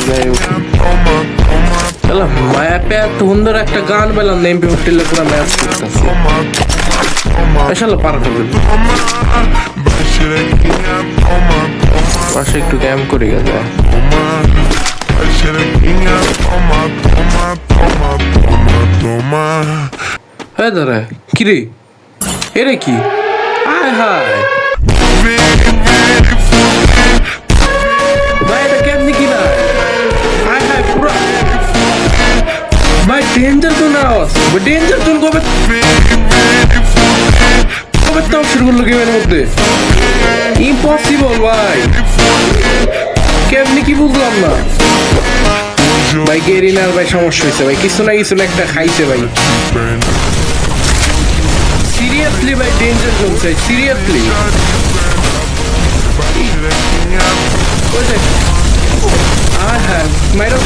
যাই হোক ম্যাপে এত সুন্দর একটা গান পেলাম না, এমপি হোটেলে পুরো ম্যাচ করতেছে। আসলে পার করবেন পাশে একটু ক্যাম্প করে গেছে। হ্যাঁ দাদা কি রে, এরে কি আয় হায় ভাই, এটা কেমনি কি না আয় হায় পুরো ভাই ডেঞ্জার জোন আওয়াজ, ডেঞ্জার জোন কবে কবে তাও শুরু করলো গেমের মধ্যে, ইম্পসিবল ভাই, কেমনি কি বুঝলাম না ভাই। গেরিনার ভাই সমস্যা হয়েছে ভাই, কিছু না কিছু একটা খাইছে ভাই, সিরিয়াসলি ভাই ডেঞ্জার জোন চাই সিরিয়াসলি। হ্যাঁ হ্যাঁ মাইরা